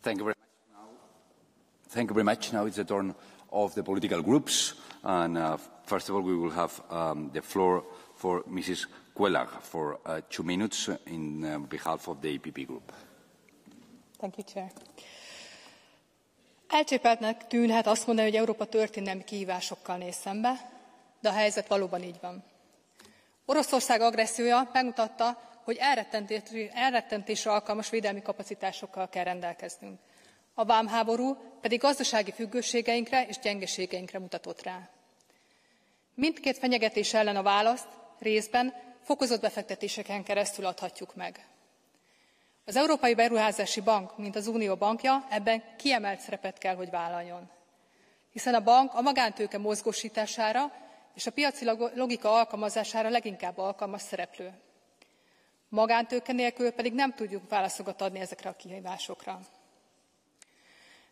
Thank you very much. Now it's the turn of the political groups. And first of all, we will have the floor for Mrs. Quellag for 2 minutes in behalf of the EPP Group. Thank you, Chair. Elcsépeltnek tűnhet azt mondani, hogy Európa történelmi kihívásokkal néz szembe, de a helyzet valóban így van. Oroszország agressziója megmutatta, hogy elrettentésre alkalmas védelmi kapacitásokkal kell rendelkeznünk. A vámháború pedig gazdasági függőségeinkre és gyengeségeinkre mutatott rá. Mindkét fenyegetés ellen a választ részben fokozott befektetéseken keresztül adhatjuk meg. Az Európai Beruházási Bank, mint az Unió bankja, ebben kiemelt szerepet kell, hogy vállaljon. Hiszen a bank a magántőke mozgósítására és a piaci logika alkalmazására leginkább alkalmas szereplő. Magántőke nélkül pedig nem tudjuk válaszokat adni ezekre a kihívásokra.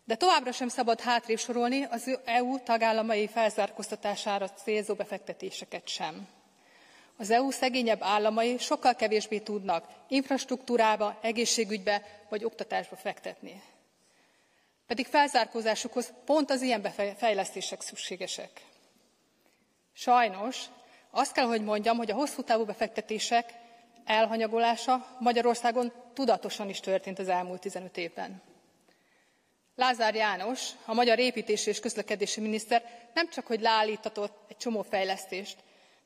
De továbbra sem szabad hátrébb sorolni az EU tagállamai felzárkóztatására célzó befektetéseket sem. Az EU szegényebb államai sokkal kevésbé tudnak infrastruktúrába, egészségügybe vagy oktatásba fektetni. Pedig felzárkózásukhoz pont az ilyen fejlesztések szükségesek. Sajnos azt kell, hogy mondjam, hogy a hosszú távú befektetések elhanyagolása Magyarországon tudatosan is történt az elmúlt 15 évben. Lázár János, a magyar építési és közlekedési miniszter nem csak hogy leállítatott egy csomó fejlesztést,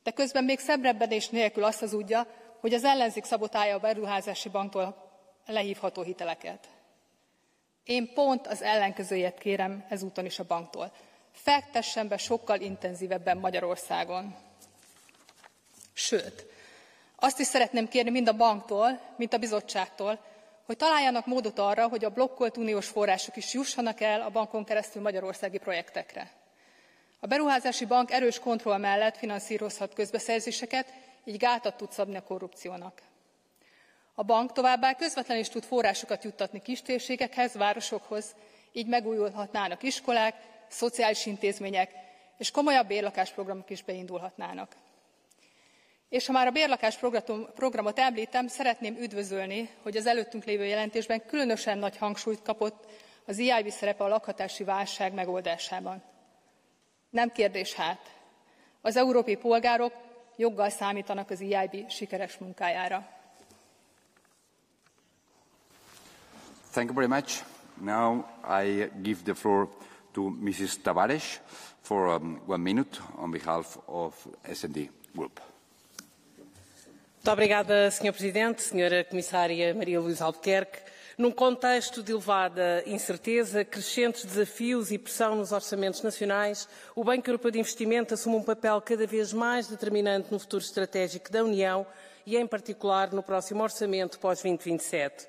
de közben még szemrebbenés nélkül azt hazudja, hogy az ellenzék szabotálja a beruházási banktól lehívható hiteleket. Én pont az ellenkezőjét kérem ezúton is a banktól. Fektessen be sokkal intenzívebben Magyarországon. Sőt, azt is szeretném kérni mind a banktól, mint a bizottságtól, hogy találjanak módot arra, hogy a blokkolt uniós források is jussanak el a bankon keresztül magyarországi projektekre. A beruházási bank erős kontroll mellett finanszírozhat közbeszerzéseket, így gátat tud szabni a korrupciónak. A bank továbbá közvetlenül is tud forrásokat juttatni kistérségekhez, városokhoz, így megújulhatnának iskolák, szociális intézmények, és komolyabb bérlakásprogramok is beindulhatnának. És ha már a bérlakásprogramot említem, szeretném üdvözölni, hogy az előttünk lévő jelentésben különösen nagy hangsúlyt kapott az EIB szerepe a lakhatási válság megoldásában. Nem kérdés hát, az európai polgárok joggal számítanak az EIB sikeres munkájára. Thank you very much. Now I give the floor to Mrs. Tavares for 1 minute on behalf of S&D Group. Muito obrigada, Sr. Presidente, Sra. Comissária Maria Luísa Albuquerque. Num contexto de elevada incerteza, crescentes desafios e pressão nos orçamentos nacionais, o Banco Europeu de Investimento assume um papel cada vez mais determinante no futuro estratégico da União e, em particular, no próximo orçamento pós-2027.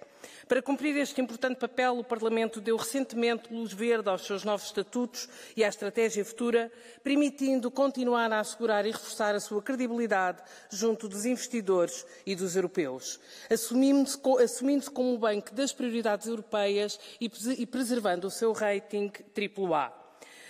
Para cumprir este importante papel, o Parlamento deu recentemente luz verde aos seus novos estatutos e à estratégia futura, permitindo continuar a assegurar e reforçar a sua credibilidade junto dos investidores e dos europeus, assumindo-se como o banco das prioridades europeias e preservando o seu rating AAA.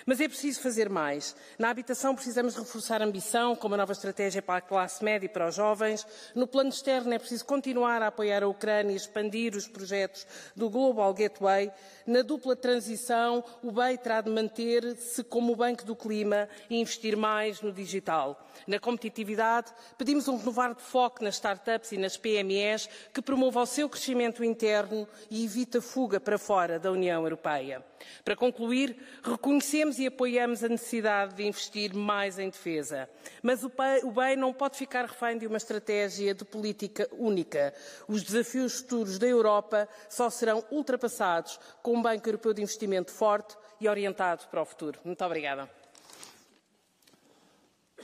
Mas é preciso fazer mais. Na habitação precisamos reforçar a ambição, com uma nova estratégia para a classe média e para os jovens. No plano externo é preciso continuar a apoiar a Ucrânia e expandir os projetos do Global Gateway. Na dupla transição, o BEI terá de manter-se como o Banco do Clima e investir mais no digital. Na competitividade, pedimos um renovar de foco nas startups e nas PMEs que promova o seu crescimento interno e evita fuga para fora da União Europeia. Para concluir, reconhecemos e apoiamos a necessidade de investir mais em defesa. Mas o BEI não pode ficar refém de uma estratégia de política única. Os desafios futuros da Europa só serão ultrapassados com um Banco Europeu de Investimento forte e orientado para o futuro. Muito obrigada.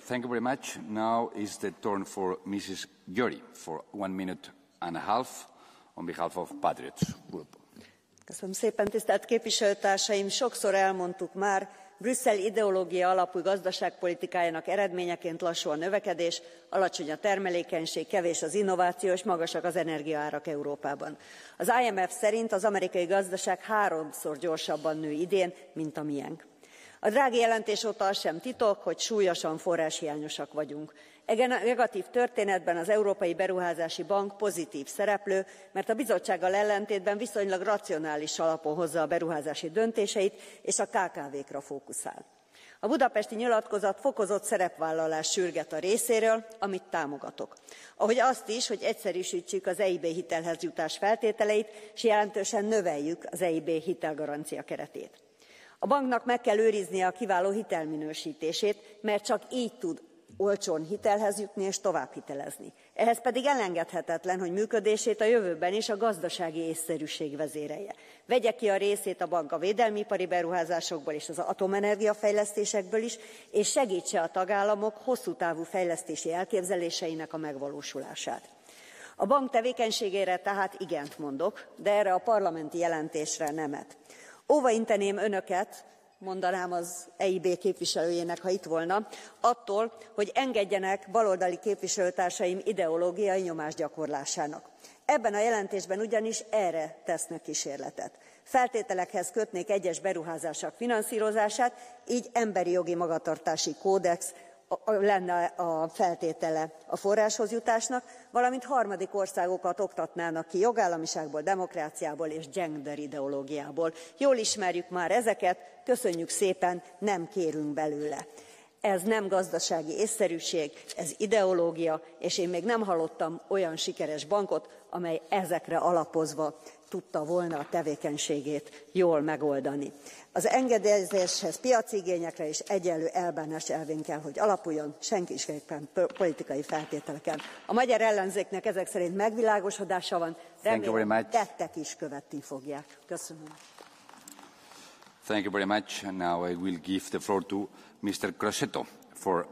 Thank you very much. Now is the turn for Mrs. Győri for 1 minute and a half on behalf of Patriots Group. Köszönöm szépen, tisztelt képviselőtársaim! Sokszor elmondtuk már, Brüsszel ideológia alapú gazdaságpolitikájának eredményeként lassú a növekedés, alacsony a termelékenység, kevés az innováció és magasak az energiaárak Európában. Az IMF szerint az amerikai gazdaság 3-szor gyorsabban nő idén, mint a miénk. A Draghi jelentés óta az sem titok, hogy súlyosan forráshiányosak vagyunk. E negatív történetben az Európai Beruházási Bank pozitív szereplő, mert a bizottsággal ellentétben viszonylag racionális alapon hozza a beruházási döntéseit, és a KKV-kra fókuszál. A budapesti nyilatkozat fokozott szerepvállalást sürget a részéről, amit támogatok. Ahogy azt is, hogy egyszerűsítsük az EIB hitelhez jutás feltételeit, és jelentősen növeljük az EIB hitelgarancia keretét. A banknak meg kell őriznie a kiváló hitelminősítését, mert csak így tud olcsón hitelhez jutni és tovább hitelezni. Ehhez pedig elengedhetetlen, hogy működését a jövőben is a gazdasági észszerűség vezérelje. Vegye ki a részét a bank a védelmi-ipari beruházásokból és az atomenergia fejlesztésekből is, és segítse a tagállamok hosszú távú fejlesztési elképzeléseinek a megvalósulását. A bank tevékenységére tehát igent mondok, de erre a parlamenti jelentésre nemet. Óvainteném önöket, mondanám az EIB képviselőjének, ha itt volna, attól, hogy engedjenek baloldali képviselőtársaim ideológiai nyomásgyakorlásának. Ebben a jelentésben ugyanis erre tesznek kísérletet. Feltételekhez kötnék egyes beruházások finanszírozását, így emberi jogi magatartási kódex lenne a feltétele a forráshoz jutásnak, valamint harmadik országokat oktatnának ki jogállamiságból, demokráciából és gender ideológiából. Jól ismerjük már ezeket, köszönjük szépen, nem kérünk belőle. Ez nem gazdasági észszerűség, ez ideológia, és én még nem hallottam olyan sikeres bankot, amely ezekre alapozva tudta volna a tevékenységét jól megoldani. Az engedélyezéshez piaci igényekre és egyenlő elbánás elvén kell, hogy alapuljon, senkiséppen politikai feltételeken. A magyar ellenzéknek ezek szerint megvilágosodása van, remélem tettek is követni fogják. Köszönöm. Thank you very much. Now I will give the floor to Mr. Crosetto for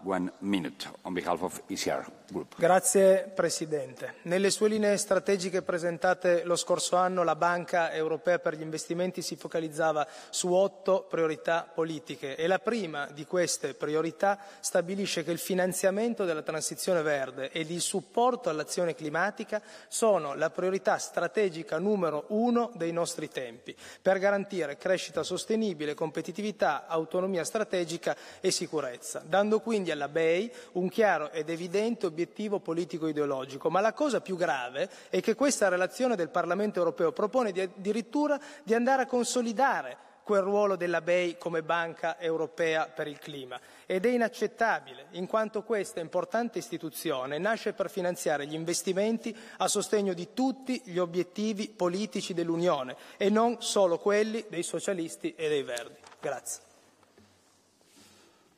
1 minute on behalf of ECR Group. Grazie Presidente. Nelle sue linee strategiche presentate lo scorso anno la Banca Europea per gli Investimenti si focalizzava su 8 priorità politiche e la prima di queste priorità stabilisce che il finanziamento della transizione verde ed il supporto all'azione climatica sono la priorità strategica numero 1 dei nostri tempi per garantire crescita sostenibile, competitività, autonomia strategica e sicurezza, dando quindi alla BEI un chiaro ed evidente obiettivo politico-ideologico. Ma la cosa più grave è che questa relazione del Parlamento europeo propone addirittura di andare a consolidare quel ruolo della BEI come Banca Europea per il Clima. Ed è inaccettabile, in quanto questa importante istituzione nasce per finanziare gli investimenti a sostegno di tutti gli obiettivi politici dell'Unione e non solo quelli dei socialisti e dei verdi. Grazie.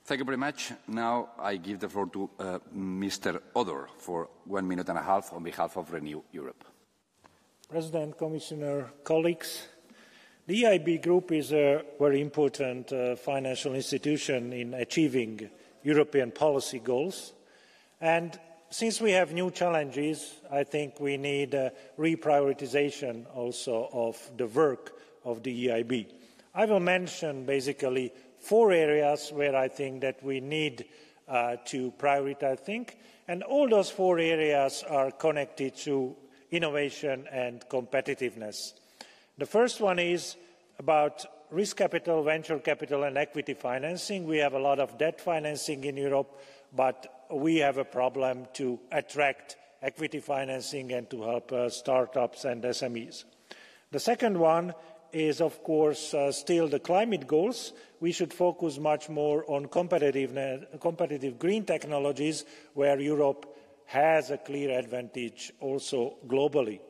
Thank you very much. Now I give the floor to Mr. Odor for 1 minute and a half on behalf of Renew Europe. President, Commissioner, colleagues, the EIB Group is a very important financial institution in achieving European policy goals. And since we have new challenges, I think we need a reprioritization also of the work of the EIB. I will mention basically 4 areas where I think that we need to prioritize, and all those 4 areas are connected to innovation and competitiveness. The first one is about risk capital, venture capital and equity financing. We have a lot of debt financing in Europe, but we have a problem to attract equity financing and to help startups and SMEs. The second one is, of course, still the climate goals. We should focus much more on competitive green technologies where Europe has a clear advantage also globally.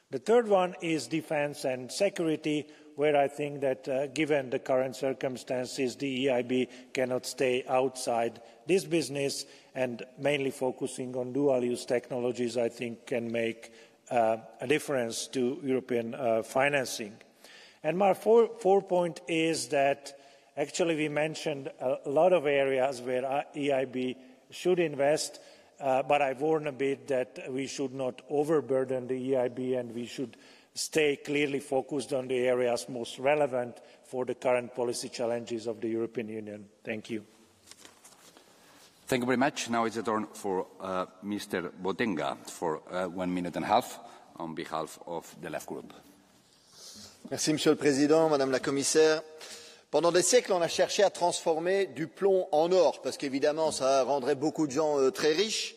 The third one is defence and security, where I think that given the current circumstances, the EIB cannot stay outside this business, and mainly focusing on dual-use technologies, I think, can make a difference to European financing. And my fourth point is that actually we mentioned a lot of areas where EIB should invest, but I warn a bit that we should not overburden the EIB and we should stay clearly focused on the areas most relevant for the current policy challenges of the European Union. Thank you. Thank you very much. Now it's the turn for Mr. Botenga for 1 minute and a half on behalf of the Left Group. Merci, Monsieur le Président, Madame la Commissaire. Pendant des siècles, on a cherché à transformer du plomb en or, parce qu'évidemment, ça rendrait beaucoup de gens très riches.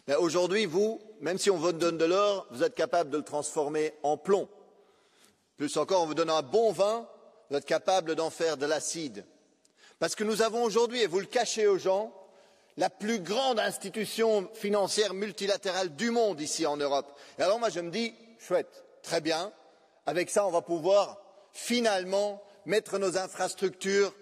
Mais aujourd'hui, vous, même si on vous donne de l'or, vous êtes capable de le transformer en plomb. Plus encore, en vous donnant un bon vin, vous êtes capable d'en faire de l'acide. Parce que nous avons aujourd'hui, et vous le cachez aux gens, la plus grande institution financière multilatérale du monde ici en Europe. Et alors moi je me dis, chouette, très bien, avec ça on va pouvoir finalement mettre nos infrastructures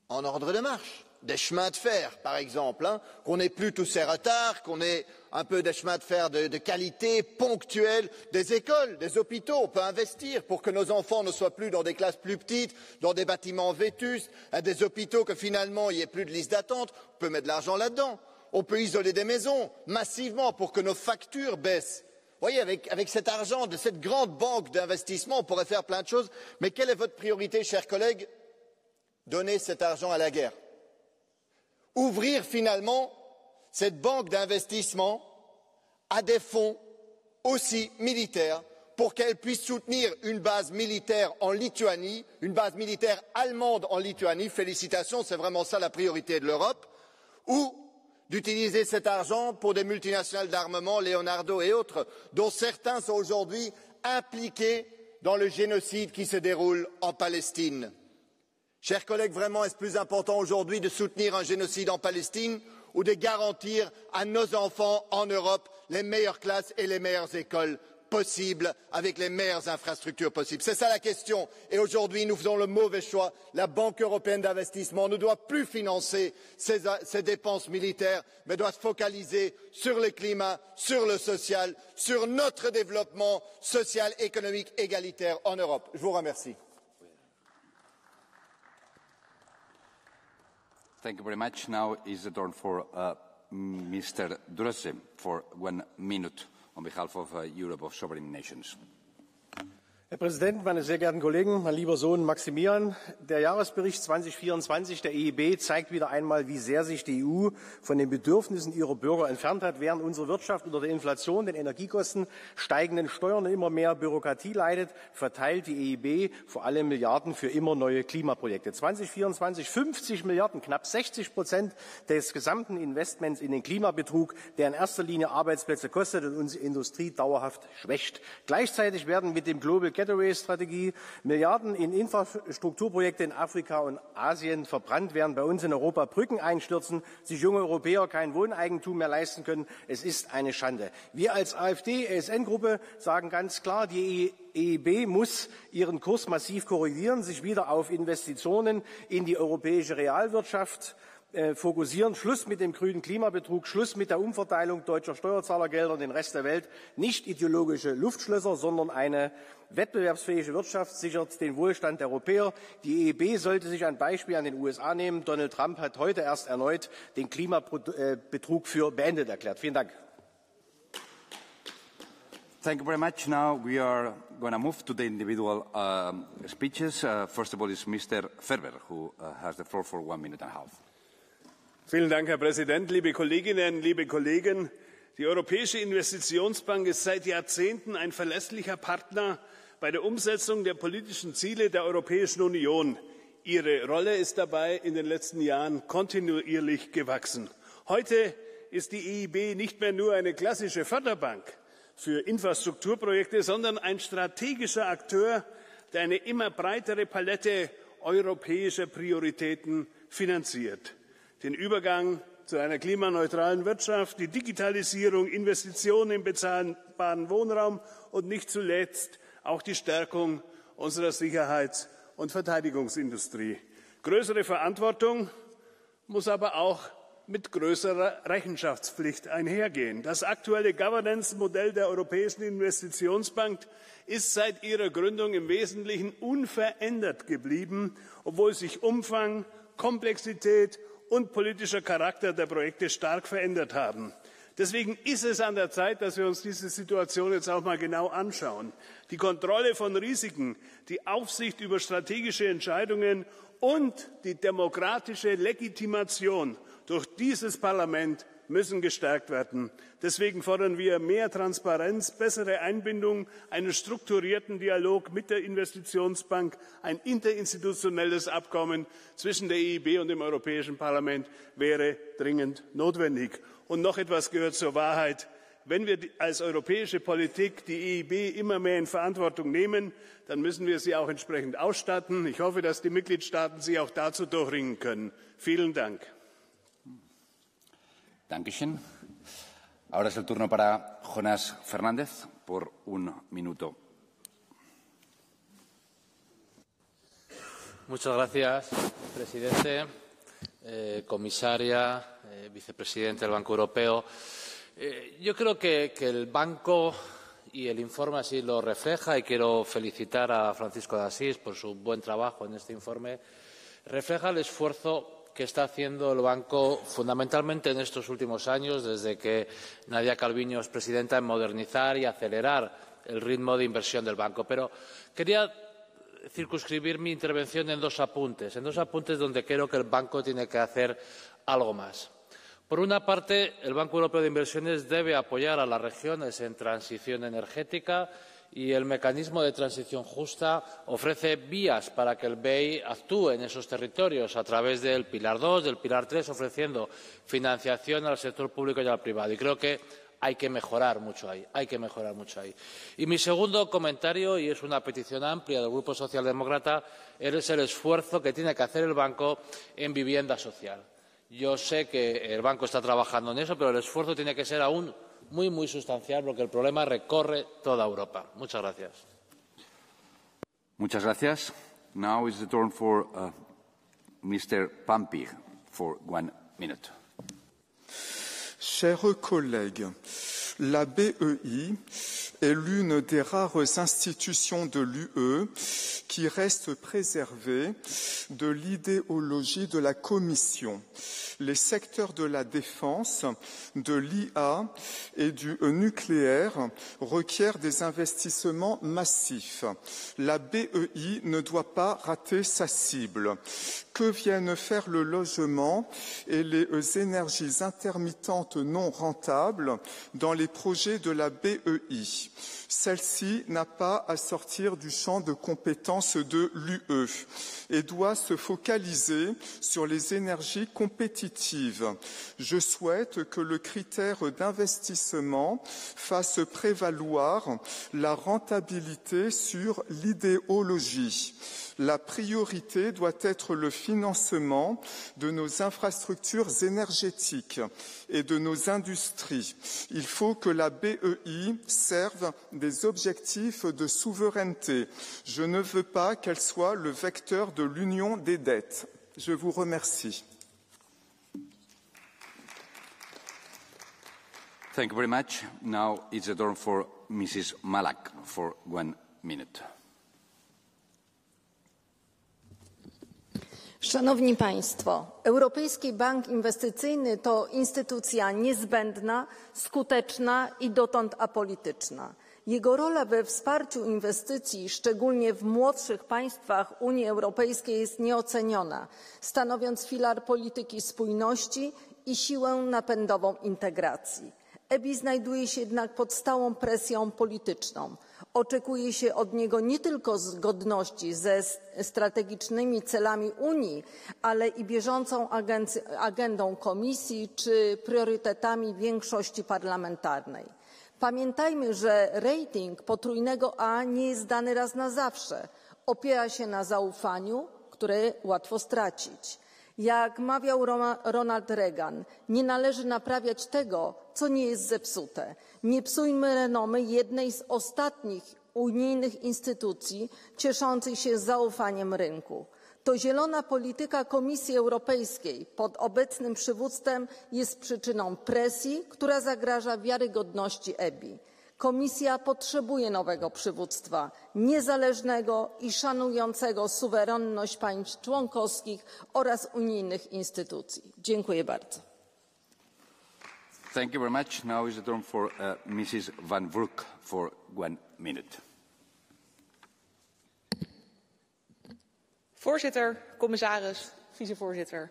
en ordre de marche. Des chemins de fer, par exemple, qu'on n'ait plus tous ces retards, qu'on ait un peu des chemins de fer de qualité, ponctuels, des écoles, des hôpitaux. On peut investir pour que nos enfants ne soient plus dans des classes plus petites, dans des bâtiments vétustes, des hôpitaux que finalement il n'y ait plus de liste d'attente. On peut mettre de l'argent là-dedans. On peut isoler des maisons massivement pour que nos factures baissent. Vous voyez, avec cet argent de cette grande banque d'investissement, on pourrait faire plein de choses. Mais quelle est votre priorité, chers collègues? Donner cet argent à la guerre. Ouvrir finalement cette banque d'investissement à des fonds aussi militaires pour qu'elle puisse soutenir une base militaire en Lituanie, une base militaire allemande en Lituanie, félicitations, c'est vraiment ça la priorité de l'Europe, ou d'utiliser cet argent pour des multinationales d'armement, Leonardo et autres, dont certains sont aujourd'hui impliqués dans le génocide qui se déroule en Palestine. Chers collègues, vraiment, est-ce plus important aujourd'hui de soutenir un génocide en Palestine ou de garantir à nos enfants en Europe les meilleures classes et les meilleures écoles possibles avec les meilleures infrastructures possibles? C'est ça la question. Et aujourd'hui, nous faisons le mauvais choix. La Banque européenne d'investissement ne doit plus financer ces dépenses militaires, mais doit se focaliser sur le climat, sur le social, sur notre développement social, économique, égalitaire en Europe. Je vous remercie. Thank you very much. Now is the turn for Mr. Drosse for 1 minute on behalf of Europe of Sovereign Nations. Herr Präsident, meine sehr geehrten Kollegen, mein lieber Sohn Maximilian! Der Jahresbericht 2024 der EIB zeigt wieder einmal, wie sehr sich die EU von den Bedürfnissen ihrer Bürger entfernt hat, während unsere Wirtschaft unter der Inflation, den Energiekosten, steigenden Steuern und immer mehr Bürokratie leidet, verteilt die EIB vor allem Milliarden für immer neue Klimaprojekte. 2024 50 Milliarden, knapp 60% des gesamten Investments in den Klimabetrug, der in erster Linie Arbeitsplätze kostet und unsere Industrie dauerhaft schwächt. Gleichzeitig werden mit dem Global Getaway-Strategie Milliarden in Infrastrukturprojekte in Afrika und Asien verbrannt, während bei uns in Europa Brücken einstürzen, sich junge Europäer kein Wohneigentum mehr leisten können. Es ist eine Schande. Wir als AfD-ESN-Gruppe sagen ganz klar, die EIB muss ihren Kurs massiv korrigieren, sich wieder auf Investitionen in die europäische Realwirtschaft fokussieren. Schluss mit dem grünen Klimabetrug, Schluss mit der Umverteilung deutscher Steuerzahlergelder in den Rest der Welt. Nicht ideologische Luftschlösser, sondern eine wettbewerbsfähige Wirtschaft sichert den Wohlstand der Europäer. Die EIB sollte sich ein Beispiel an den USA nehmen. Donald Trump hat heute erst erneut den Klimabetrug für beendet erklärt. Vielen Dank. Thank you very much. Now we are going to move to the individual speeches. First of all is Mr. Ferber, who has the floor for 1 minute and a half. Vielen Dank, Herr Präsident, liebe Kolleginnen, liebe Kollegen. Die Europäische Investitionsbank ist seit Jahrzehnten ein verlässlicher Partner bei der Umsetzung der politischen Ziele der Europäischen Union. Ihre Rolle ist dabei in den letzten Jahren kontinuierlich gewachsen. Heute ist die EIB nicht mehr nur eine klassische Förderbank für Infrastrukturprojekte, sondern ein strategischer Akteur, der eine immer breitere Palette europäischer Prioritäten finanziert. Den Übergang zu einer klimaneutralen Wirtschaft, die Digitalisierung, Investitionen in bezahlbaren Wohnraum und nicht zuletzt auch die Stärkung unserer Sicherheits- und Verteidigungsindustrie. Größere Verantwortung muss aber auch mit größerer Rechenschaftspflicht einhergehen. Das aktuelle Governance-Modell der Europäischen Investitionsbank ist seit ihrer Gründung im Wesentlichen unverändert geblieben, obwohl sich Umfang, Komplexität und politischer Charakter der Projekte stark verändert haben. Deswegen ist es an der Zeit, dass wir uns diese Situation jetzt auch mal genau anschauen. Die Kontrolle von Risiken, die Aufsicht über strategische Entscheidungen und die demokratische Legitimation durch dieses Parlament müssen gestärkt werden. Deswegen fordern wir mehr Transparenz, bessere Einbindung, einen strukturierten Dialog mit der Investitionsbank, ein interinstitutionelles Abkommen zwischen der EIB und dem Europäischen Parlament wäre dringend notwendig. Und noch etwas gehört zur Wahrheit. Wenn wir als europäische Politik die EIB immer mehr in Verantwortung nehmen, dann müssen wir sie auch entsprechend ausstatten. Ich hoffe, dass die Mitgliedstaaten sich auch dazu durchringen können. Vielen Dank. Dankeschön. Ahora es el turno para Jonás Fernández por un minuto. Muchas gracias, presidente, comisaria, vicepresidente del Banco Europeo. Yo creo que el banco y el informe así lo refleja, y quiero felicitar a Francisco de Asís por su buen trabajo en este informe. Refleja el esfuerzo que está haciendo el banco fundamentalmente en estos últimos años, desde que Nadia Calviño es presidenta, en modernizar y acelerar el ritmo de inversión del banco. Pero quería circunscribir mi intervención en dos apuntes donde creo que el banco tiene que hacer algo más. Por una parte, el Banco Europeo de Inversiones debe apoyar a las regiones en transición energética, y el mecanismo de transición justa ofrece vías para que el BEI actúe en esos territorios a través del Pilar 2, del Pilar 3, ofreciendo financiación al sector público y al privado. Y creo que hay que mejorar mucho ahí, Y mi segundo comentario, y es una petición amplia del Grupo Socialdemócrata, es el esfuerzo que tiene que hacer el banco en vivienda social. Yo sé que el banco está trabajando en eso, pero el esfuerzo tiene que ser aún muy sustancial, porque el problema recorre toda Europa. Muchas gracias. Muchas gracias. Now is the turn for Mr. Pampig for 1 minute. Chers collègues, la BEI est l'une des rares institutions de l'UE qui reste préservée de l'idéologie de la Commission. Les secteurs de la défense, de l'IA et du nucléaire requièrent des investissements massifs. La BEI ne doit pas rater sa cible. Que viennent faire le logement et les énergies intermittentes non rentables dans les projets de la BEI? Celle-ci n'a pas à sortir du champ de compétences de l'UE et doit se focaliser sur les énergies compétitives. Je souhaite que le critère d'investissement fasse prévaloir la rentabilité sur l'idéologie. La priorité doit être le financement de nos infrastructures énergétiques et de nos industries. Il faut que la BEI serve des objectifs de souveraineté. Je ne veux pas qu'elle soit le vecteur de l'union des dettes. Je vous remercie. Thank you very much. Now it's the turn for Mrs. Malak for 1 minute. Szanowni Państwo, Europejski Bank Inwestycyjny to instytucja niezbędna, skuteczna i dotąd apolityczna. Jego rola we wsparciu inwestycji, szczególnie w młodszych państwach Unii Europejskiej, jest nieoceniona, stanowiąc filar polityki spójności i siłę napędową integracji. EBI znajduje się jednak pod stałą presją polityczną. Oczekuje się od niego nie tylko zgodności ze strategicznymi celami Unii, ale i bieżącą agendą Komisji czy priorytetami większości parlamentarnej. Pamiętajmy, że rating potrójnego A nie jest dany raz na zawsze. Opiera się na zaufaniu, które łatwo stracić. Jak mawiał Ronald Reagan, nie należy naprawiać tego, co nie jest zepsute. Nie psujmy renomy jednej z ostatnich unijnych instytucji cieszących się zaufaniem rynku. To zielona polityka Komisji Europejskiej pod obecnym przywództwem jest przyczyną presji, która zagraża wiarygodności EBI. Komisja potrzebuje nowego przywództwa, niezależnego i szanującego suwerenność państw członkowskich oraz unijnych instytucji. Dziękuję bardzo. Thank you very much. Now is the turn for Mrs. Van Broek for 1 minute. Voorzitter, commissaris, vicevoorzitter.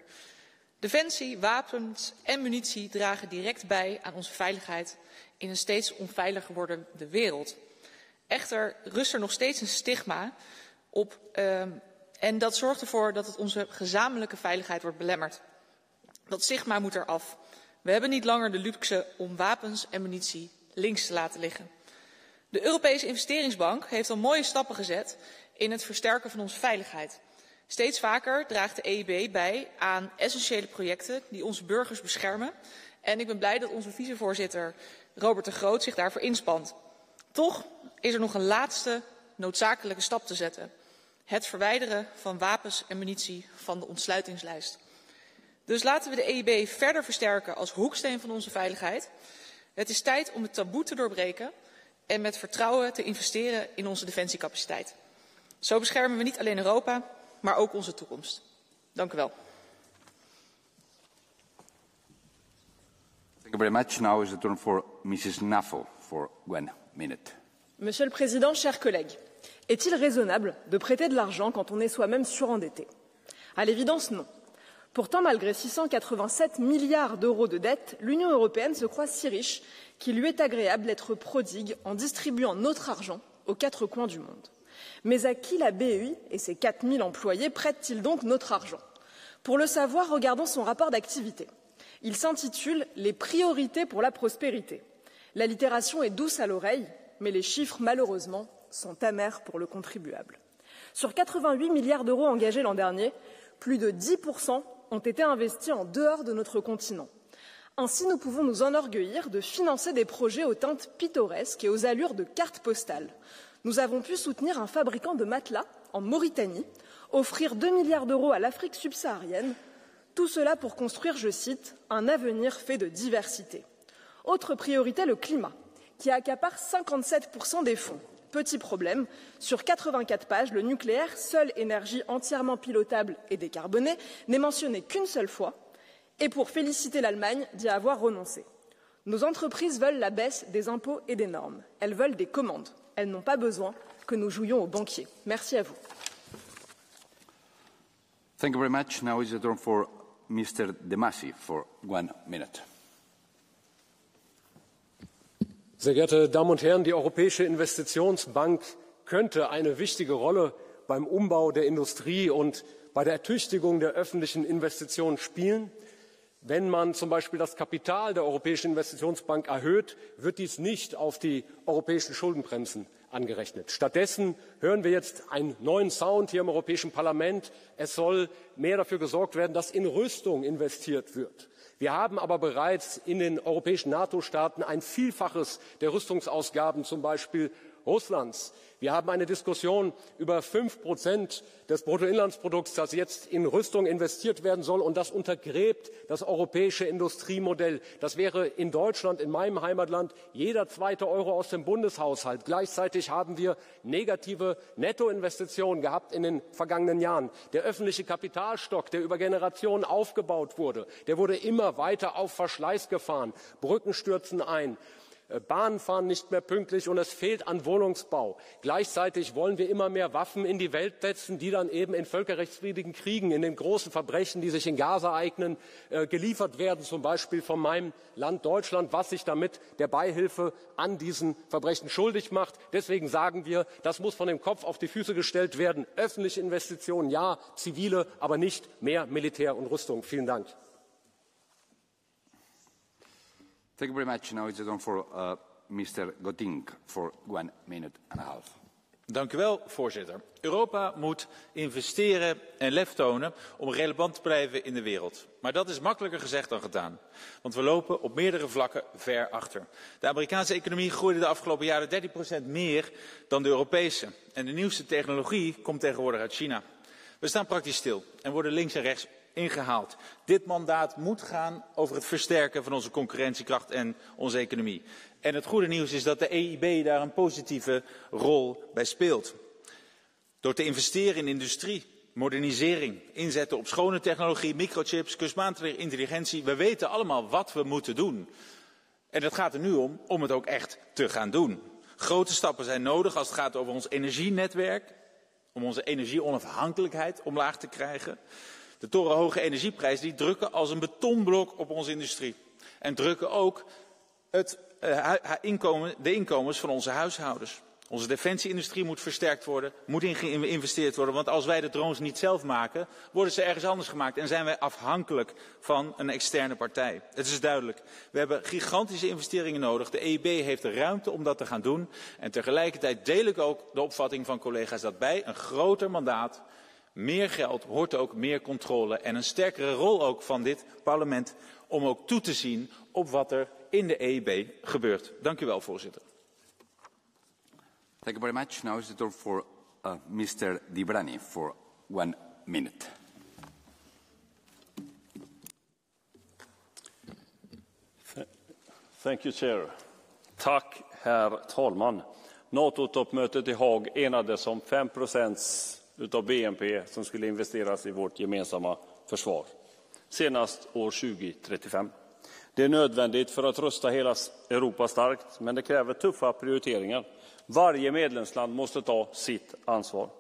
Defensie, wapens en munitie dragen direct bij aan onze veiligheid in een steeds onveiliger wordende wereld. Echter rust er nog steeds een stigma op en dat zorgt ervoor dat het onze gezamenlijke veiligheid wordt belemmerd. Dat stigma moet eraf. We hebben niet langer de luxe om wapens en munitie links te laten liggen. De Europese Investeringsbank heeft al mooie stappen gezet in het versterken van onze veiligheid. Steeds vaker draagt de EIB bij aan essentiële projecten die onze burgers beschermen. En ik ben blij dat onze vicevoorzitter Robert de Groot zich daarvoor inspant. Toch is er nog een laatste noodzakelijke stap te zetten. Het verwijderen van wapens en munitie van de ontsluitingslijst. Dus laten we de EIB verder versterken als hoeksteen van onze veiligheid. Het is tijd om het taboe te doorbreken en met vertrouwen te investeren in onze defensiecapaciteit. Zo beschermen we niet alleen Europa, maar ook onze toekomst. Dank u wel. Thank you very much. Now is the turn for Mrs. Naffel for 1 minute. Monsieur le Président, chers collègues, est-il raisonnable de prêter de l'argent quand on est soi-même surendetté? À l'évidence, non. Pourtant, malgré 687 milliards d'euros de dettes, l'Union européenne se croit si riche qu'il lui est agréable d'être prodigue en distribuant notre argent aux 4 coins du monde. Mais à qui la BEI et ses 4000 employés prêtent-ils donc notre argent? Pour le savoir, regardons son rapport d'activité. Il s'intitule « Les priorités pour la prospérité ». L'allitération est douce à l'oreille, mais les chiffres, malheureusement, sont amers pour le contribuable. Sur 88 milliards d'euros engagés l'an dernier, plus de 10% ont été investis en dehors de notre continent. Ainsi, nous pouvons nous enorgueillir de financer des projets aux teintes pittoresques et aux allures de cartes postales. Nous avons pu soutenir un fabricant de matelas en Mauritanie, offrir 2 milliards d'euros à l'Afrique subsaharienne, tout cela pour construire, je cite, « un avenir fait de diversité ». Autre priorité, le climat, qui accapare 57% des fonds. Petit problème, sur 84 pages, le nucléaire, seule énergie entièrement pilotable et décarbonée, n'est mentionné qu'une seule fois, et pour féliciter l'Allemagne d'y avoir renoncé. Nos entreprises veulent la baisse des impôts et des normes. Elles veulent des commandes. Elles n'ont pas besoin que nous jouions aux banquiers. Merci à vous. Thank you very much. Now is the turn for Mr. De Masi for 1 minute. Sehr geehrte Damen und Herren, die Europäische Investitionsbank könnte eine wichtige Rolle beim Umbau der Industrie und bei der Ertüchtigung der öffentlichen Investitionen spielen. Wenn man zum Beispiel das Kapital der Europäischen Investitionsbank erhöht, wird dies nicht auf die europäischen Schuldenbremsen angerechnet. Stattdessen hören wir jetzt einen neuen Sound hier im Europäischen Parlament. Es soll mehr dafür gesorgt werden, dass in Rüstung investiert wird. Wir haben aber bereits in den europäischen NATO-Staaten ein Vielfaches der Rüstungsausgaben, zum Beispiel Russlands. Wir haben eine Diskussion über 5% des Bruttoinlandsprodukts, das jetzt in Rüstung investiert werden soll, und das untergräbt das europäische Industriemodell. Das wäre in Deutschland, in meinem Heimatland, jeder zweite Euro aus dem Bundeshaushalt. Gleichzeitig haben wir negative Nettoinvestitionen gehabt in den vergangenen Jahren. Der öffentliche Kapitalstock, der über Generationen aufgebaut wurde, der wurde immer weiter auf Verschleiß gefahren. Brücken stürzen ein. Bahnen fahren nicht mehr pünktlich und es fehlt an Wohnungsbau. Gleichzeitig wollen wir immer mehr Waffen in die Welt setzen, die dann eben in völkerrechtswidrigen Kriegen, in den großen Verbrechen, die sich in Gaza ereignen, geliefert werden, zum Beispiel von meinem Land Deutschland, was sich damit der Beihilfe an diesen Verbrechen schuldig macht. Deswegen sagen wir, das muss von dem Kopf auf die Füße gestellt werden. Öffentliche Investitionen, ja, zivile, aber nicht mehr Militär und Rüstung. Vielen Dank. Thank you very much. Now it's the turn for Mr. Gotting for 1 minute and a half. Dank u wel, voorzitter. Europa moet investeren en lef tonen om relevant te blijven in de wereld. Maar dat is makkelijker gezegd dan gedaan. Want we lopen op meerdere vlakken ver achter. De Amerikaanse economie groeide de afgelopen jaren 13% meer dan de Europese. En de nieuwste technologie komt tegenwoordig uit China. We staan praktisch stil en worden links en rechts ingehaald. Dit mandaat moet gaan over het versterken van onze concurrentiekracht en onze economie. En het goede nieuws is dat de EIB daar een positieve rol bij speelt. Door te investeren in industrie, modernisering, inzetten op schone technologie, microchips, kunstmatige intelligentie. We weten allemaal wat we moeten doen. En het gaat er nu om het ook echt te gaan doen. Grote stappen zijn nodig als het gaat over ons energienetwerk, om onze energieonafhankelijkheid omlaag te krijgen. De torenhoge energieprijzen die drukken als een betonblok op onze industrie. En drukken ook de inkomens van onze huishoudens. Onze defensieindustrie moet versterkt worden, moet geïnvesteerd worden. Want als wij de drones niet zelf maken, worden ze ergens anders gemaakt. En zijn wij afhankelijk van een externe partij. Het is duidelijk. We hebben gigantische investeringen nodig. De EIB heeft de ruimte om dat te gaan doen. En tegelijkertijd deel ik ook de opvatting van collega's dat bij een groter mandaat, meer geld, hoort ook meer controle. En een sterkere rol ook van dit parlement om ook toe te zien op wat er in de EIB gebeurt. Dank u wel, voorzitter. Thank you very much. Now is the turn for Mr. Di Brani for 1 minute. Thank you, Chair. Tack, herr talman. NATO-toppmötet i Haag enades om 5% utav BNP som skulle investeras i vårt gemensamma försvar, senast år 2035. Det är nödvändigt för att rusta hela Europa starkt, men det kräver tuffa prioriteringar. Varje medlemsland måste ta sitt ansvar.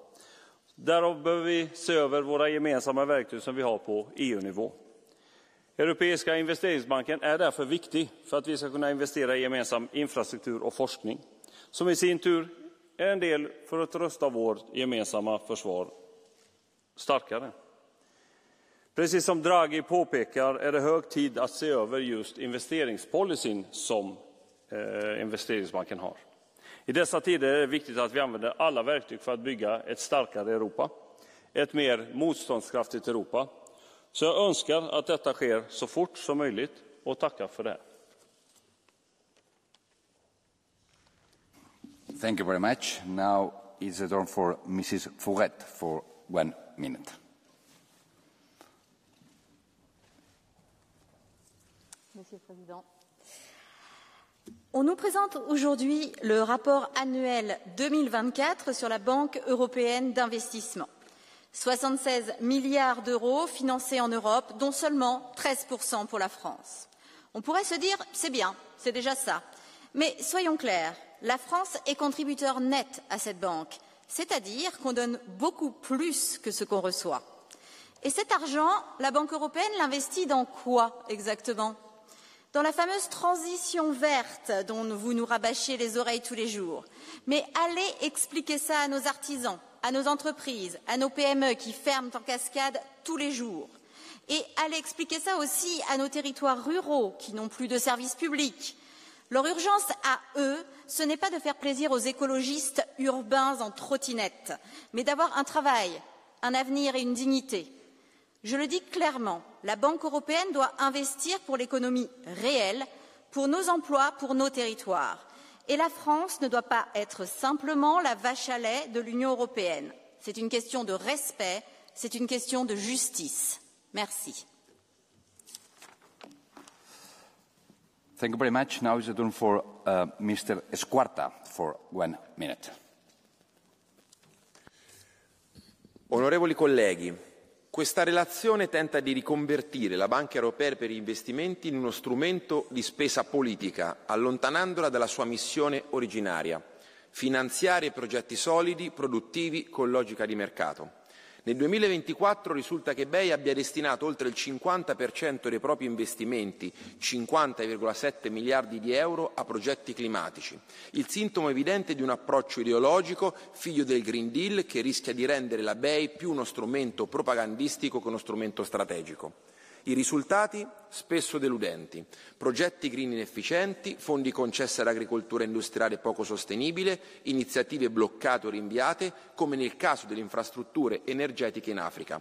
Därav behöver vi se över våra gemensamma verktyg som vi har på EU-nivå. Europeiska investeringsbanken är därför viktig för att vi ska kunna investera i gemensam infrastruktur och forskning, som i sin tur är en del för att rusta vårt gemensamma försvar starkare. Precis som Draghi påpekar är det hög tid att se över just investeringspolicyn som investeringsbanken har. I dessa tider är det viktigt att vi använder alla verktyg för att bygga ett starkare Europa, ett mer motståndskraftigt Europa. Så jag önskar att detta sker så fort som möjligt och tackar för det. Thank you very much. Now is the turn for Mrs. Fouret for 1 minute. Monsieur le Président. On nous présente aujourd'hui le rapport annuel 2024 sur la Banque européenne d'investissement. 76 milliards d'euros financés en Europe, dont seulement 13% pour la France. On pourrait se dire, c'est bien, c'est déjà ça. Mais soyons clairs, la France est contributeur net à cette banque, c'est-à-dire qu'on donne beaucoup plus que ce qu'on reçoit. Et cet argent, la Banque européenne l'investit dans quoi exactement ? Dans la fameuse transition verte dont vous nous rabâchez les oreilles tous les jours. Mais allez expliquer ça à nos artisans, à nos entreprises, à nos PME qui ferment en cascade tous les jours. Et allez expliquer ça aussi à nos territoires ruraux qui n'ont plus de services publics. Leur urgence à eux, ce n'est pas de faire plaisir aux écologistes urbains en trottinette, mais d'avoir un travail, un avenir et une dignité. Je le dis clairement, la Banque européenne doit investir pour l'économie réelle, pour nos emplois, pour nos territoires. Et la France ne doit pas être simplement la vache à lait de l'Union européenne. C'est une question de respect, c'est une question de justice. Merci. Thank you very much. Now is the turn for Mr. Esquarta for 1 minute. Onorevoli colleghi, questa relazione tenta di riconvertire la Banca europea per gli investimenti in uno strumento di spesa politica, allontanandola dalla sua missione originaria, finanziare progetti solidi, produttivi, con logica di mercato. Nel 2024 risulta che BEI abbia destinato oltre il 50% dei propri investimenti, 50,7 miliardi di euro, a progetti climatici. Il sintomo evidente di un approccio ideologico, figlio del Green Deal, che rischia di rendere la BEI più uno strumento propagandistico che uno strumento strategico. I risultati? Spesso deludenti. Progetti green inefficienti, fondi concessi all'agricoltura industriale poco sostenibile, iniziative bloccate o rinviate, come nel caso delle infrastrutture energetiche in Africa.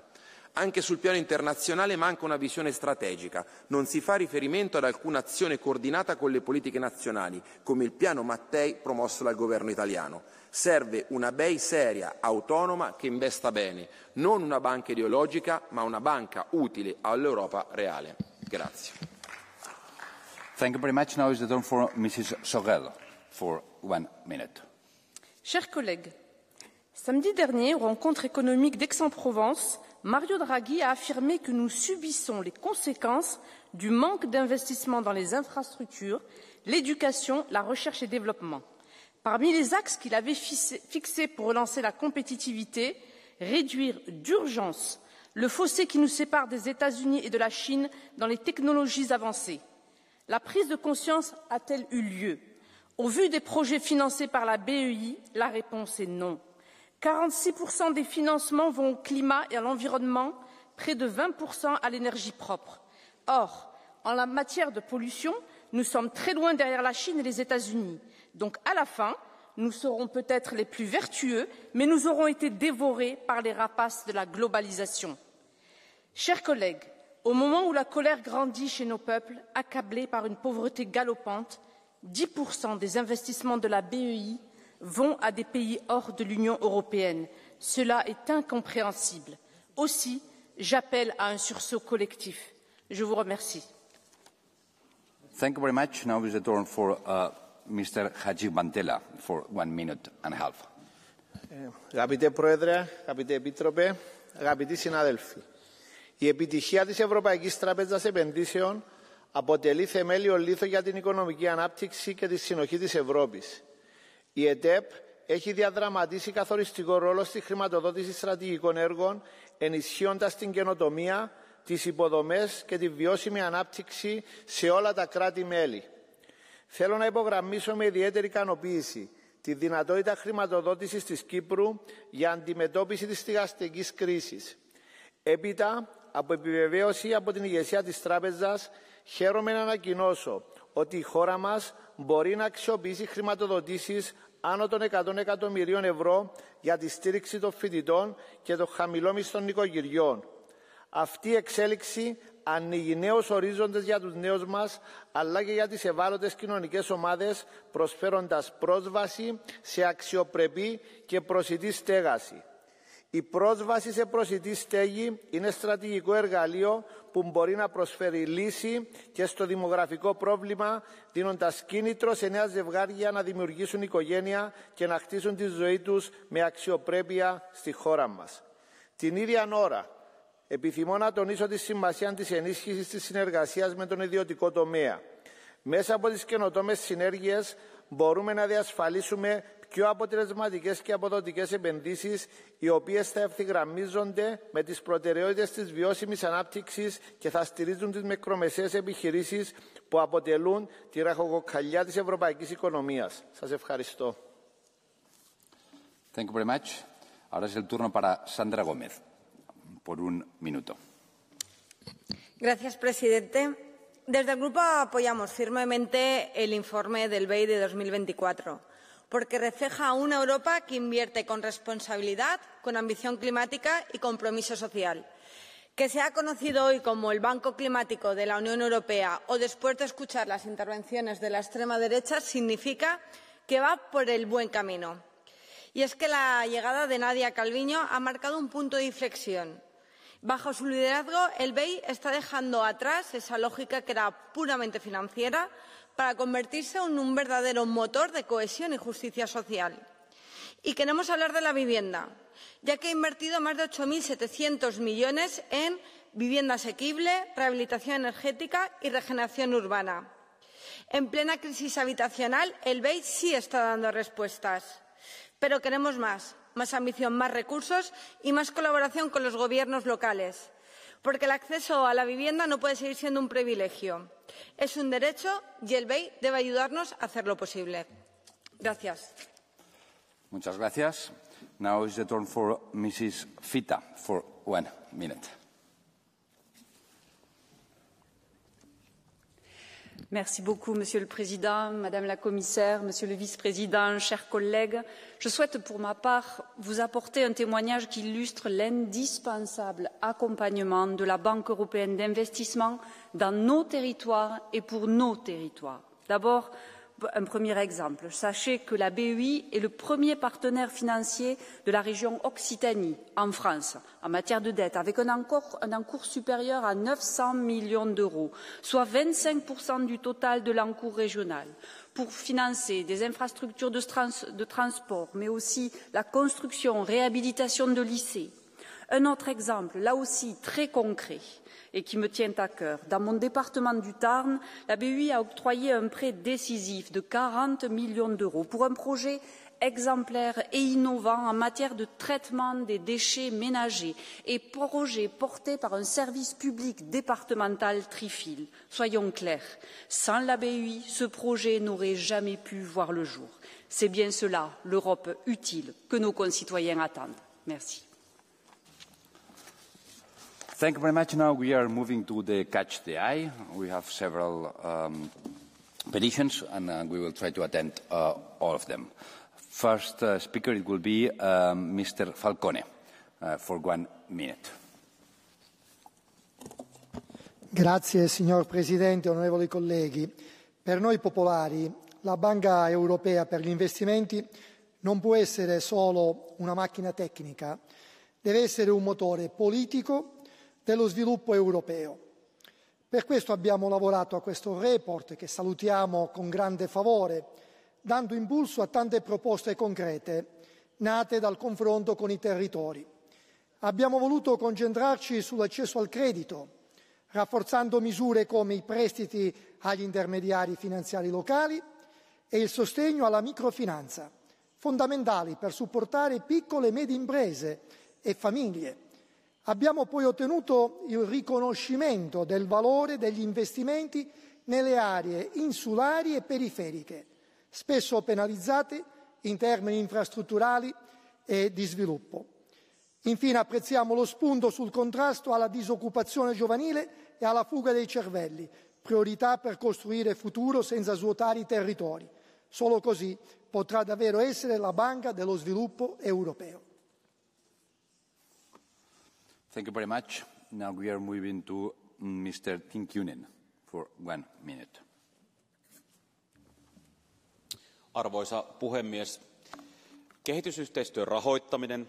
Anche sul piano internazionale manca una visione strategica, non si fa riferimento ad alcuna azione coordinata con le politiche nazionali, come il piano Mattei promosso dal governo italiano. Serve una BEI seria, autonoma, che investa bene, non una banca ideologica, ma una banca utile all'Europa reale. Grazie. Thank you very much. Now is the turn for Mrs. Sorel for 1 minute. Chers collègues, samedi dernier, aux rencontres économiques d'Aix-en-Provence, Mario Draghi a affirmé que nous subissons les conséquences du manque d'investissement dans les infrastructures, l'éducation, la recherche et développement. Parmi les axes qu'il avait fixés pour relancer la compétitivité, réduire d'urgence le fossé qui nous sépare des États-Unis et de la Chine dans les technologies avancées. La prise de conscience a-t-elle eu lieu? Au vu des projets financés par la BEI, la réponse est non. 46% des financements vont au climat et à l'environnement, près de 20% à l'énergie propre. Or, en la matière de pollution, nous sommes très loin derrière la Chine et les États-Unis. Donc, à la fin, nous serons peut-être les plus vertueux, mais nous aurons été dévorés par les rapaces de la globalisation. Chers collègues, au moment où la colère grandit chez nos peuples, accablés par une pauvreté galopante, 10% des investissements de la BEI vont à des pays hors de l'Union européenne. Cela est incompréhensible. Aussi, j'appelle à un sursaut collectif. Je vous remercie. Thank you very much. Now is the turn for Mr. Haji Mantella for 1 minute and a half. Αγαπητέ Πρόεδρε, αγαπητέ Επίτροπε, αγαπητοί συνάδελφοι, η επιτυχία της Ευρωπαϊκής Τράπεζας Επενδύσεων αποτελεί θεμέλιο λίθο για την οικονομική ανάπτυξη και τη συνοχή της Ευρώπης. Η ΕΤΕΠ έχει διαδραματίσει καθοριστικό ρόλο στη χρηματοδότηση στρατηγικών έργων, ενισχύοντας την καινοτομία, τις υποδομές και τη βιώσιμη ανάπτυξη σε όλα τα κράτη-μέλη. Θέλω να υπογραμμίσω με ιδιαίτερη ικανοποίηση τη δυνατότητα χρηματοδότησης της Κύπρου για αντιμετώπιση της στεγαστικής κρίσης. Έπειτα, από επιβεβαίωση από την ηγεσία της Τράπεζας, χαίρομαι να ανακοινώσω ότι η χώρα μας μπορεί να αξιοποιήσει χρηματοδοτήσεις άνω των 100 εκατομμυρίων ευρώ για τη στήριξη των φοιτητών και των χαμηλόμισθων νοικοκυριών. Αυτή η εξέλιξη ανοίγει νέους ορίζοντες για τους νέους μας, αλλά και για τις ευάλωτες κοινωνικές ομάδες, προσφέροντας πρόσβαση σε αξιοπρεπή και προσιτή στέγαση. Η πρόσβαση σε προσιτή στέγη είναι στρατηγικό εργαλείο που μπορεί να προσφέρει λύση και στο δημογραφικό πρόβλημα, δίνοντας κίνητρο σε νέα ζευγάρια να δημιουργήσουν οικογένεια και να χτίσουν τη ζωή τους με αξιοπρέπεια στη χώρα μας. Την ίδια ώρα, επιθυμώ να τονίσω τη σημασία της ενίσχυσης της συνεργασίας με τον ιδιωτικό τομέα. Μέσα από τις καινοτόμες συνέργειες μπορούμε να διασφαλίσουμε πιο αποτελεσματικές και αποδοτικές επενδύσεις, οι οποίες θα ευθυγραμμίζονται με τις προτεραιότητες της βιώσιμης ανάπτυξης και θα στηρίζουν τις μικρομεσαίες επιχειρήσεις που αποτελούν τη ραχοκοκαλιά της ευρωπαϊκής οικονομίας. Σας ευχαριστώ. Thank you very much. Ahora es el turno para Sandra Gómez, por 1 minuto. Gracias, presidente. Desde el Grupo apoyamos firmemente el informe del BEI de 2024, porque refleja una Europa que invierte con responsabilidad, con ambición climática y compromiso social. Que se ha conocido hoy como el Banco Climático de la Unión Europea o después de escuchar las intervenciones de la extrema derecha significa que va por el buen camino. Y es que la llegada de Nadia Calviño ha marcado un punto de inflexión. Bajo su liderazgo, el BEI está dejando atrás esa lógica que era puramente financiera para convertirse en un verdadero motor de cohesión y justicia social. Y queremos hablar de la vivienda, ya que ha invertido más de 8.700 millones en vivienda asequible, rehabilitación energética y regeneración urbana. En plena crisis habitacional, el BEI sí está dando respuestas, pero queremos más ambición, más recursos y más colaboración con los gobiernos locales, porque el acceso a la vivienda no puede seguir siendo un privilegio. Es un derecho y el BEI debe ayudarnos a hacerlo posible. Gracias. Muchas gracias. Now is the turn for Mrs. Fita for 1 minute. Merci beaucoup, Monsieur le Président, Madame la Commissaire, Monsieur le Vice-président, chers collègues. Je souhaite, pour ma part, vous apporter un témoignage qui illustre l'indispensable accompagnement de la Banque européenne d'investissement dans nos territoires et pour nos territoires. D'abord, un premier exemple. Sachez que la BEI est le premier partenaire financier de la région Occitanie, en France, en matière de dette, avec un encours supérieur à 900 millions d'euros, soit 25% du total de l'encours régional, pour financer des infrastructures de transport, mais aussi la construction, réhabilitation de lycées. Un autre exemple, là aussi très concret, et qui me tient à cœur. Dans mon département du Tarn, la BEI a octroyé un prêt décisif de 40 millions d'euros pour un projet exemplaires et innovants en matière de traitement des déchets ménagers et projets portés par un service public départemental Trifil. Soyons clairs, sans la BEI, ce projet n'aurait jamais pu voir le jour. C'est bien cela, l'Europe utile, que nos concitoyens attendent. Merci. Thank you very much. Now we are moving to the Catch the Eye. We have several petitions, and we will try to attend all of them. First speaker, it will be Mr. Falcone for 1 minute. Grazie, signor Presidente, onorevoli colleghi. Per noi popolari, la Banca Europea per gli Investimenti non può essere solo una macchina tecnica, deve essere un motore politico dello sviluppo europeo. Per questo abbiamo lavorato a questo report che salutiamo con grande favore, dando impulso a tante proposte concrete nate dal confronto con i territori. Abbiamo voluto concentrarci sull'accesso al credito, rafforzando misure come i prestiti agli intermediari finanziari locali e il sostegno alla microfinanza, fondamentali per supportare piccole e medie imprese e famiglie. Abbiamo poi ottenuto il riconoscimento del valore degli investimenti nelle aree insulari e periferiche, spesso penalizzate in termini infrastrutturali e di sviluppo. Infine apprezziamo lo spunto sul contrasto alla disoccupazione giovanile e alla fuga dei cervelli, priorità per costruire futuro senza svuotare i territori. Solo così potrà davvero essere la banca dello sviluppo europeo. Thank you very much. Now we are moving to Mr. Tinkunen for 1 minute. Arvoisa puhemies, kehitysyhteistyön rahoittaminen,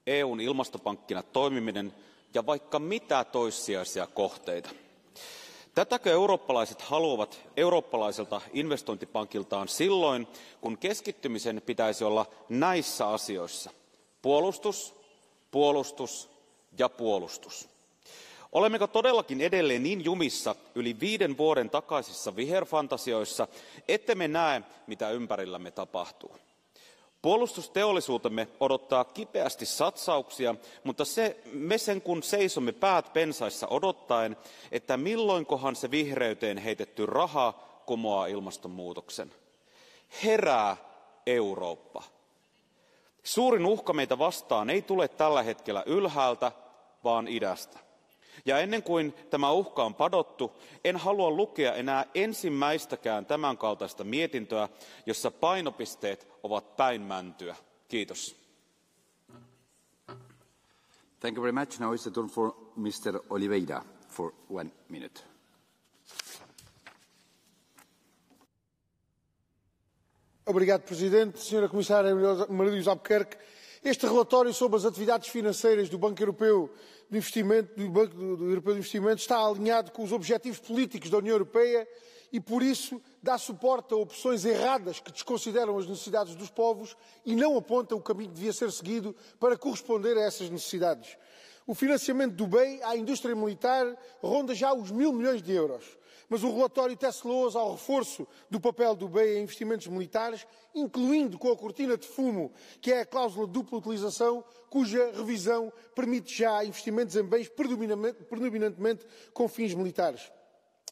EUn ilmastopankkina toimiminen ja vaikka mitä toissijaisia kohteita. Tätäkö eurooppalaiset haluavat eurooppalaiselta investointipankiltaan silloin, kun keskittymisen pitäisi olla näissä asioissa? Puolustus, puolustus ja puolustus. Olemmeko todellakin edelleen niin jumissa yli 5 vuoden takaisissa viherfantasioissa, ettemme näe, mitä ympärillämme tapahtuu? Puolustusteollisuutemme odottaa kipeästi satsauksia, mutta me sen kun seisomme päät pensaissa odottaen, että milloinkohan se vihreyteen heitetty raha kumoaa ilmastonmuutoksen. Herää Eurooppa! Suurin uhka meitä vastaan ei tule tällä hetkellä ylhäältä, vaan idästä. Ja ennen kuin tämä uhka on padottu, en halua lukea enää ensimmäistäkään tämänkaltaista mietintöä, jossa painopisteet ovat päin mäntyä. Kiitos. Thank you very much. Now it's the turn for Mr. Oliveira for 1 minute. Obrigado, Presidente. Senhora Comissária Maria Luísa Albuquerque, este relatório sobre as atividades financeiras do Banco Europeu de Investimento, está alinhado com os objetivos políticos da União Europeia e, por isso, dá suporte a opções erradas que desconsideram as necessidades dos povos e não aponta o caminho que devia ser seguido para corresponder a essas necessidades. O financiamento do BEI à indústria militar ronda já os 1.000 milhões de euros. Mas o relatório tece loas ao reforço do papel do BEI em investimentos militares, incluindo com a cortina de fumo, que é a cláusula de dupla utilização, cuja revisão permite já investimentos em bens predominantemente com fins militares.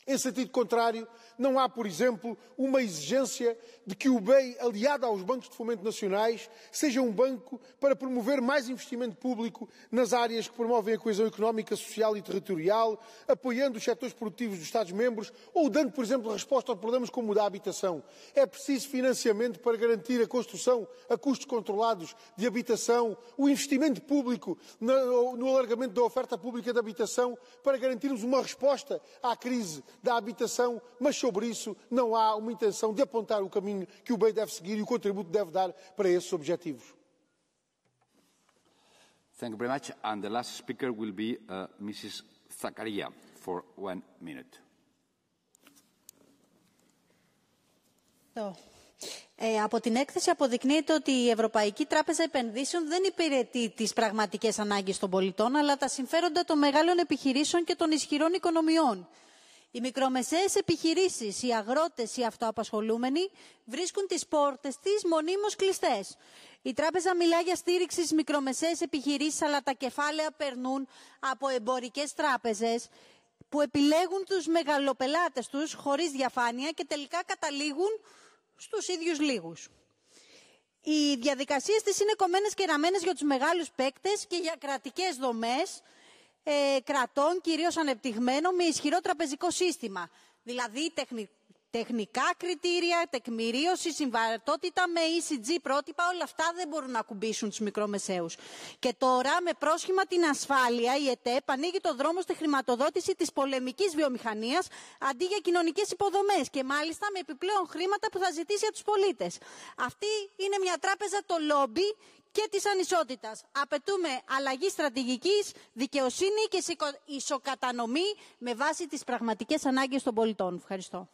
Em sentido contrário, não há, por exemplo, uma exigência de que o BEI, aliado aos bancos de fomento nacionais, seja um banco para promover mais investimento público nas áreas que promovem a coesão económica, social e territorial, apoiando os setores produtivos dos Estados-membros ou dando, por exemplo, resposta a problemas como o da habitação. É preciso financiamento para garantir a construção a custos controlados de habitação, o investimento público no alargamento da oferta pública de habitação para garantirmos uma resposta à crise da habitação, mas sobre isso não há uma intenção de apontar o caminho que o BEI deve seguir e o contributo que deve dar para esses objetivos. Thank you very much. And the last speaker will be Mrs. Zakaria for 1 minute. Από την έκθεση αποδεικνύεται ότι η Ευρωπαϊκή Τράπεζα Επενδύσεων δεν υπηρετεί τις πραγματικές ανάγκες των πολιτών, αλλά τα συμφέροντα των μεγάλων επιχειρήσεων και των ισχυρών οικονομιών. Οι μικρομεσαίες επιχειρήσεις, οι αγρότες, οι αυτοαπασχολούμενοι βρίσκουν τις πόρτες της μονίμως κλειστές. Η τράπεζα μιλά για στήριξη στις μικρομεσαίες επιχειρήσεις, αλλά τα κεφάλαια περνούν από εμπορικές τράπεζες που επιλέγουν τους μεγαλοπελάτες τους χωρίς διαφάνεια και τελικά καταλήγουν στους ίδιους λίγους. Οι διαδικασίες της είναι κομμένες και ραμμένες για τους μεγάλους παίκτες και για κρατικές δομές κρατών, κυρίως ανεπτυγμένων, με ισχυρό τραπεζικό σύστημα. Δηλαδή τεχνικά κριτήρια, τεκμηρίωση, συμβατότητα με ECG πρότυπα, όλα αυτά δεν μπορούν να ακουμπήσουν τους μικρομεσαίους. Και τώρα, με πρόσχημα την ασφάλεια, η ΕΤΕΠ ανοίγει το δρόμο στη χρηματοδότηση της πολεμικής βιομηχανίας αντί για κοινωνικές υποδομές και μάλιστα με επιπλέον χρήματα που θα ζητήσει από τους πολίτες. Αυτή είναι μια τράπεζα το λόμπι και της ανισότητας. Απαιτούμε αλλαγή στρατηγικής, δικαιοσύνη και ισοκατανομή με βάση τις πραγματικές ανάγκες των πολιτών. Ευχαριστώ.